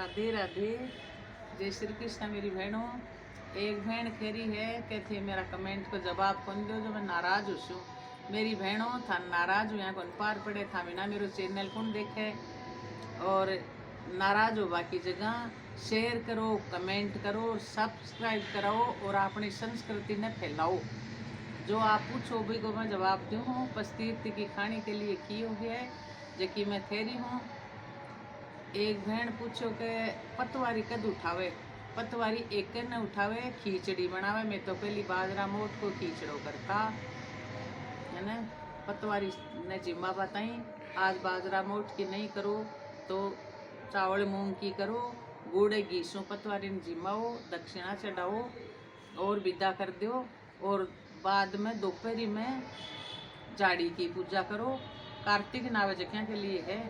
राधे राधे। जय श्री कृष्ण मेरी बहनों। एक बहन कह रही है कहते मेरा कमेंट को जवाब कौन दो जो मैं नाराज हूँ। मेरी बहनों था नाराज हुआ कौन पार पड़े था बिना मेरे चैनल कौन देखे और नाराज हो बाकी जगह शेयर करो, कमेंट करो, सब्सक्राइब कराओ और अपनी संस्कृति ने फैलाओ। जो आप पूछो भी को मैं जवाब दूँ हूँ। पस्तीर्थ की खाने के लिए की हो गया है जो कि मैं थेरी हूँ। एक बहन पूछो के पतवारी कद उठावे। पतवारी एक न उठावे खीचड़ी बनावे। मैं तो पहली बाजरा मोट को खीचड़ो करता है ना। पतवारी ने जिम्मा बताई आज बाजरा मोट की नहीं करो तो चावल मूंग की करो। गुड़ घीसो पतवारी ने जिम्माओ, दक्षिणा चढ़ाओ और विदा कर दो। और बाद में दोपहरी में जाड़ी की पूजा करो। कार्तिक नावे जख्या के लिए है।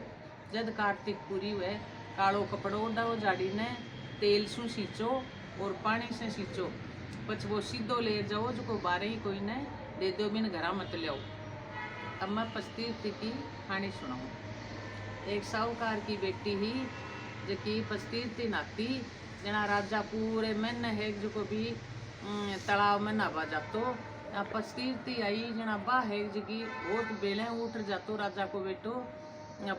जद कार्तिक पूरी हुए कालो कपड़ो उड़ाओ, जाड़ी ने तेल सु सींचो और पानी से सींचो। पछ वो सीधो ले जाओ जो को बारे ही कोई ने दे दो बिन घरा मत लियाओ। अब मैं पस्तीर्थ की कहानी सुनाऊँ। एक साहूकार की बेटी ही जो कि पस्तीर्थ नाती जना राजा पूरे मन है जो को भी तालाब में नहावा जातो। पस्तीर्थ आई जना बा है जो कि बहुत बेले उठ जातो राजा को बेटो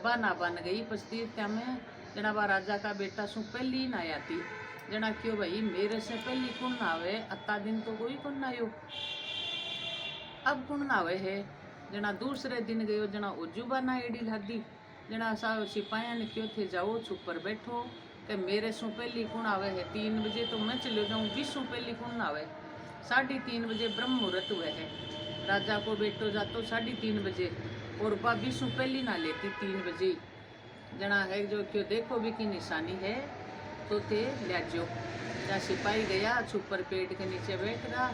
बा ना बन गई पस्तीर्थ में। जना बा राजा का बेटा सु पहली ना आती जना क्यों भाई मेरे से पहली कौन नावे अत्ता दिन तो कोई कौन नायो अब कौन नावे है। जना दूसरे दिन गयो जना उजुबा ना एडी लादी जना सा सिपाहिया ने क्यों थे जाओ छुप पर बैठो कि मेरे सु पहली कौन आवे है। 3 बजे तो मैं चले जाऊँ, 20 पहली कौन आवे। 3:30 बजे ब्रह्म मुहूर्त हुए है। राजा को बेटो जातो 3:30 बजे और बा 20 पहली ना लेती 3 बजे। जना है जो क्यों देखो भी की निशानी है तो थे ल्याजो। या सिपाही गया छुपर पेड़ के नीचे बैठ रहा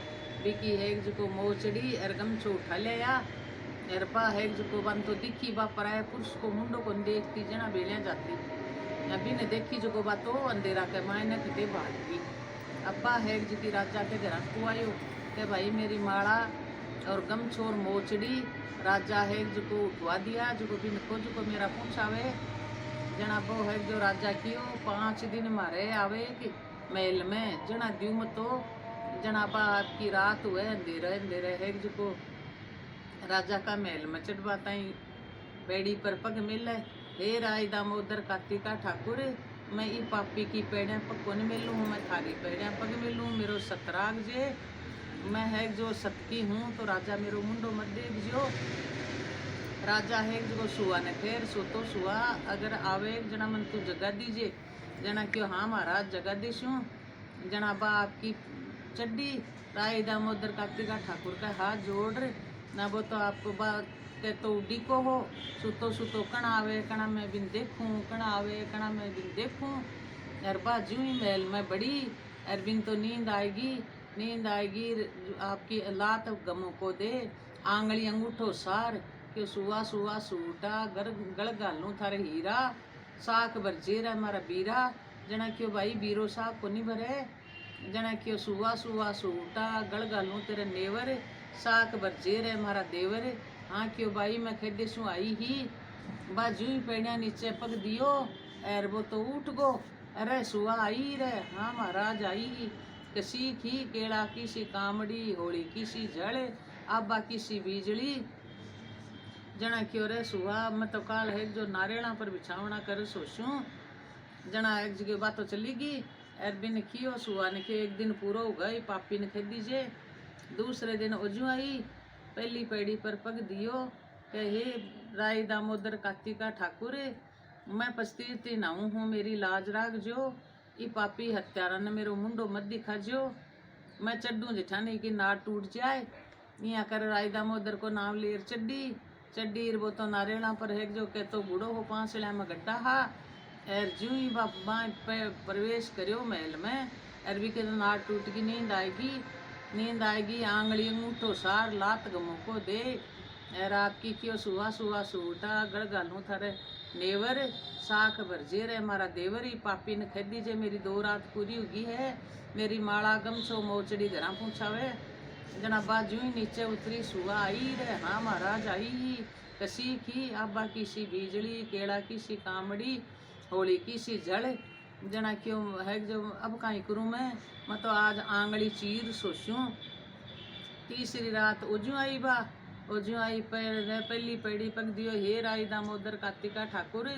बिकी है जो मोचड़ी अरगम छो उठा लिया अरपा है जो बन तो दिखी बा पराया पुरुष को मुंडो को देखती जना बेलिया जाती अभी ने देखी जो बात तो अंधेरा के मायने कटे भागी। अब्बा है जो की राजा के घर को आयो के भाई मेरी माला और गमछोर मोचड़ी राजा है जो को उठवा दिया जो को बिन खोज को मेरा पूछावे। जना वो है जो राजा की 5 दिन मारे आवे कि महल में जना द्यूम तो जना बा आपकी रात हुए अंधेरे अंधेरे है जो को राजा का महल में चढ़वाता ही बेड़ी पर पग मिले हे राय दामोदर कार्तिका ठाकुर मैं ई पापी की पेड़े पग को नहीं मिलूँ मैं थारी पेड़े पग मिलूँ मेरो सतराग जे मैं है जो सतकी हूँ तो राजा मेरो मुंडो मत देख जो। राजा है जो सुआ ने फिर सो तो सुआ अगर आवे जना मन तू जगा दीजिए जना क्यों हाँ महाराज जगा दीशू। जना बा आपकी चड्डी राय दामोदर कार्तिका ठाकुर का हाथ जोड़ ना वो तो आपको बात के तो उडी को हो सुतो सुतो कण आवे कणा मैं बिन देखूं कण आवे कणा मैं बिन देखूं। अर बाजू ही महल में बड़ी अर बिन तो नींद आएगी आपकी लात गमों को दे आंगली अंगूठो सार क्यों सुआ सुआ सूटा गल गालू थारे हीरा साख बरजेरा मारा बीरा। जना क्यों भाई बीरो साख को नहीं भरे जना क्यों सुआ सुआ सूटा गल गालू तेरे नेवर साख बरजेर है मारा देवर। हाँ क्यों भाई मैं खेदे सु आई ही बाजू ही पेड़िया नीचे पग दियो एर वो तो उठ गो अरे सुआ आई रे हाँ महाराज आई कसी की केड़ा की सी कामड़ी होली की सी जड़ आबा की सी बिजली। जना क्यों रे सुआ मैं तो काल है जो नारेणा पर बिछावना कर सोचूं। जना एक जगह बात तो चली गई अरबी ने कियो सुआ ने कि एक दिन पूरा हो गई पापी ने खेद दीजिए। दूसरे दिन उजू आई पहली पेड़ी पर पग दियो कि हे राय दामोदर कार्तिका ठाकुर मैं पस्तीर्थ नाऊ हूँ मेरी लाज राग जो ई पापी हत्यारा ने मेरो मुंडो मत दिखा जो मैं चड्डू जिठाने की नाड़ टूट जाए। यहाँ कर राय दामोदर को नाम लेर चड्डी वो तो नारेणा पर है जो के तो बूढ़ो हो 5 में गड्ढा हा एर जू ही बाबा प्रवेश करियो महल में अरबी के तो नाड़ टूट की नींद आएगी आंगली अंगूठो सार लात गमों को दे एर आपकी क्यों सुहा सुहा सूटा गड़ गालू थारे नेवर साख भरजे रे मारा देवर ही पापी ने खेदी जे मेरी 2 रात पूरी होगी है मेरी माला गमछो मोचड़ी घरा पूछावे। जना बाजू ही नीचे उतरी सुहा आई रे हाँ महाराज आई कसी की आबा की सी बिजली केड़ा की सी कामड़ी होली की सी जड़ जना क्यों है जो अब कहीं करूँ मैं तो आज आंगली चीर सोचूं। तीसरी रात ओजू आई बा, ओजू आई पहली पेड़ी पग दियो, हे राई दामोदर कार्तिका ठाकुर,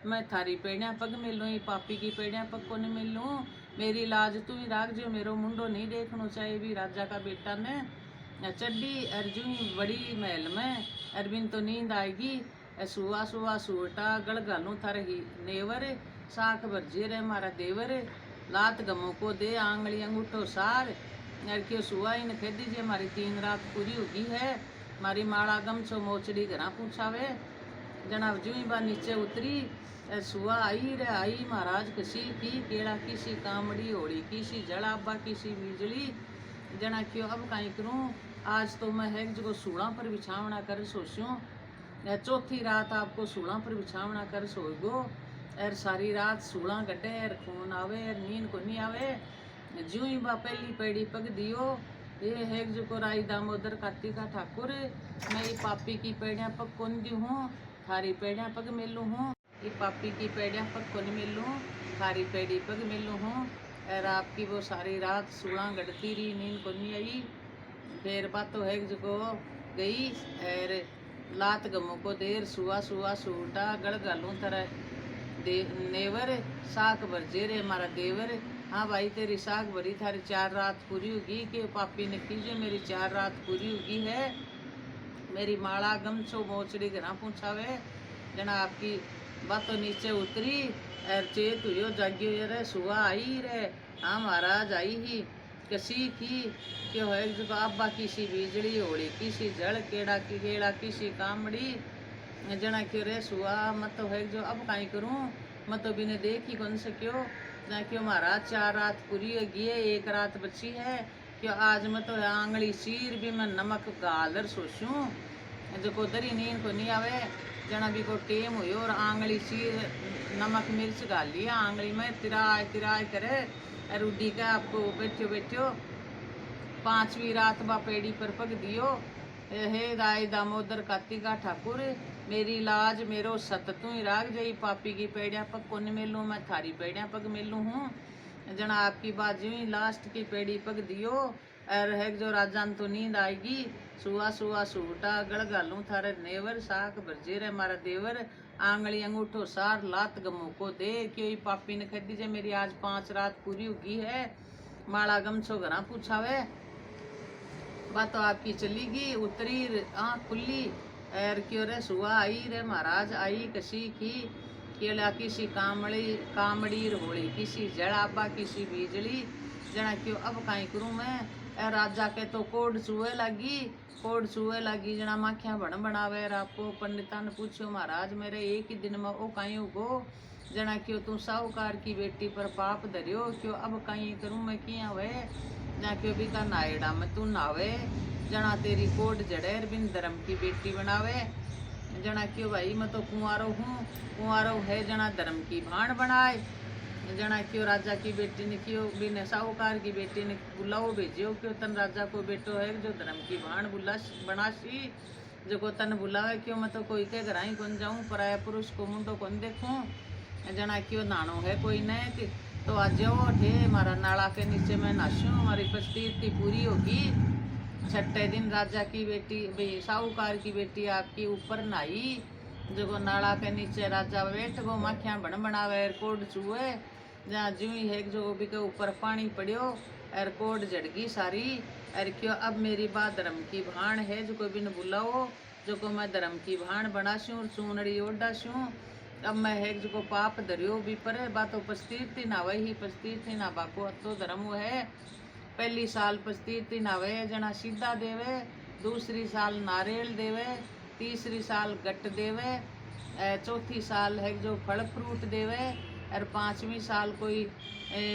मैं थारी पेड़िया पग मिलूँ, ये पापी की पेड़िया पग को नहीं मिलूँ, मेरी लाज तू ही राख जो, मेरो मुंडो नहीं देखना चाहिए भी राजा का बेटा ने चड्डी अर्जुन बड़ी महल में अरबिन तो नींद आएगी, सुआ सुआ सूटा गड़ घालू थारे ही नेवर, साख भरजे रे मारा देवर, लात गमों को दे आंगली अंगूठो सार, क्यों सुआ इन कह दीजिए मारी 3 रात पूरी होगी है, मारी माड़ा गमछो मोचड़ी घरा पूछावे। जना जूही बा नीचे उतरी, सुआ आई रे आई महाराज कसी की केड़ा किसी कामड़ी होड़ी किसी जड़ाबा किसी बिजली। जना क्यों अब कहीं करूँ, आज तो मैं है जो सूढ़ा पर बिछावना कर सोचूं, चौथी रात आपको सूढ़ा पर बिछावना कर सोएगो, एर सारी रात सूढ़ा गड्ढे एर खून आवे एर नींद को नहीं आवे। ज्यों ही बा पहली पेड़ी पग दियो, ये है जो को राई दामोदर कार्तिका ठाकुर, मैं ये पापी की पेड़िया पग कौन दी हूँ, थारी पेड़िया पग मिलू हूँ, ये पापी की पेड़िया पग कौन मिलूँ, थारी पेड़ी पग मिलू हूँ। और आपकी वो सारी रात सूढ़ा गढ़ती रही, नींद को नहीं आई। फिर बात तो है जो गई और लात गमों को देर, सुआ सुआ सूटा गड़ गालू तरह नेवर, साख भरजे रे मारा देवर। हाँ भाई तेरी साख भरी थारी 4 रात पूरी होगी, कि पापी ने कीजिए मेरी 4 रात पूरी होगी है, मेरी माला गमछो मोचड़ी घरा पूछावे। जना आपकी बात तो नीचे उतरी और चेत हुई जागियो रे सुआ आई रे, हाँ महाराज आई ही कसी की क्यों है जो अब्बा किसी बिजली होड़ी किसी जड़ केड़ा की केड़ा किसी कामड़ी। जना क्यों रे सुआ मत तो है जो अब कहीं करूँ, मत तो बिने देख ही कौन से क्यों ना क्यों महाराज 4 रात पूरी होगी है, 1 रात बची है, क्यों आज मैं तो आंगली चीर भी मैं नमक गालर सोचूं, जो को दरी नींद को नहीं आवे। जना भी को टेम हुई और आंगली चीर नमक मिर्च गाल लिया आंगली में, तिराय तिराय करे और उड्डी का आपको बैठो बैठो 5वीं रात बा पेड़ी पर पग दियो, हे राय दामोदर कार्तिका ठाकुर, मेरी लाज मेरो सत तू ही राग जई, पापी की पेड़िया पग को नहीं मिलूँ, मैं थारी पेड़िया पग मिलू हूँ। जना आपकी बात जी लास्ट की पेड़ी पग दियो और है जो राजान तो नींद आएगी, सुआ सुआ सूटा गड़ घालू थारे नेवर, साख भरजे रे मारा देवर, आंगली अंगूठो सार लात गमों को दे, क्यों पापी ने कह दीजिए मेरी आज 5 रात पूरी होगी है, माला गमछो घरा पूछावे। बात तो आपकी चली गई, उतरी आँख खुली और क्यों रे सुआ आई रे महाराज आई कसी की केला किसी कामड़ी रोड़ी किसी जड़ाबा किसी बिजली। जना क्यों अब कहीं करूँ मैं, राजा के तो कोड चूहे लगी जना माखियाँ बन बनावे। आपको पंडिता ने पूछो महाराज मेरे एक ही दिन में ओ कहीं उगो, जना क्यों तू साहूकार की बेटी पर पाप धरियो, क्यों अब कहीं करूँ मैं किया वे, जना क्यों भी का नायड़ा में तू नावे, जना तेरी कोड जड़ेर बिन धर्म की बेटी बनावे। जना क्यों भाई मैं तो कुंवारो है जना धर्म की भाण बनाए। जना क्यों राजा की बेटी ने क्यों बिन साहूकार की बेटी ने बुलाओ भेजियो, क्यों तन राजा को बेटो है जो धर्म की भाण बनासी, जो को तन बुलावे, क्यों मैं तो कोई के घर ही कौन जाऊँ, पराया पुरुष को मुंडो कौन देखूँ। जना क्यों नानो है कोई न तो आज जाओ ठे मारा नाला के नीचे मैं नाशूँ, हमारी पस्तीर पूरी होगी। 6ठे दिन राजा की बेटी साहूकार की बेटी आपकी ऊपर नहाई, जो नाला के नीचे राजा बैठ गो माखियाँ बन बनावे कोड चूहे, जहाँ जू ही है जो भी के ऊपर पानी पड़ियो और कोड जड़गी सारी। और क्यों अब मेरी बात धर्म की भाण है, जो कोई बिन बुलाओ, जो को मैं धर्म की भाण बनाशूँ और चूनड़ी ओडाशूँ, अब मैं है जो पाप धरियो भी परे बात उपस्थिति ना वही पस्तीर्थी ना बाको तो धर्म है। पहली साल पस्तीर्थी नावे जना सीधा देवे, दूसरी साल नारियल देवे, तीसरी साल गट देवे, चौथी साल है जो फल फ्रूट देवे, और 5वीं साल कोई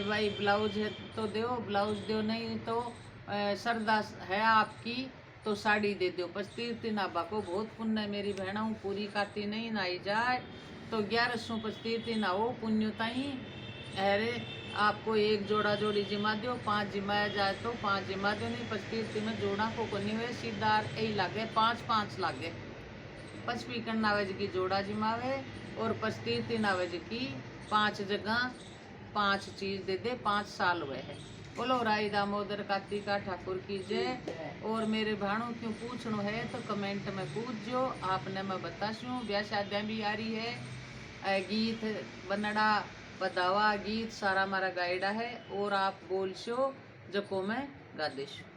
भाई ब्लाउज है तो दो, ब्लाउज दो नहीं तो श्रद्धा है आपकी तो साड़ी दे दो। पस्तीर्थी नाभा को बहुत पुण्य मेरी बहनों, पूरी काटी नहीं नाई जाए तो 1100 पस्तीर्थी नाओ पुण्य ताई। अरे आपको एक जोड़ा जोड़ी जिमा दो, 5 जिमाया जाए तो 5 जिमा दो, नहीं पस्तीर्थी में जोड़ा को कोनी वे सीधार यही लागे 5 लागे। 25 करनावेज की जोड़ा जिमावे और पस्तीर्थी नावेज की 5 जगह 5 चीज दे दे, 5 साल हुए है। बोलो राई दामोदर कार्तिका ठाकुर की जय। और मेरे भाणों क्यों पूछनो है तो कमेंट में पूछो, आपने मैं बताशूँ। ब्याह शादियाँ भी आ रही है, गीत बनड़ा पदावा गीत सारा हमारा गाइडा है, और आप बोलशो जको मैं गा देशो।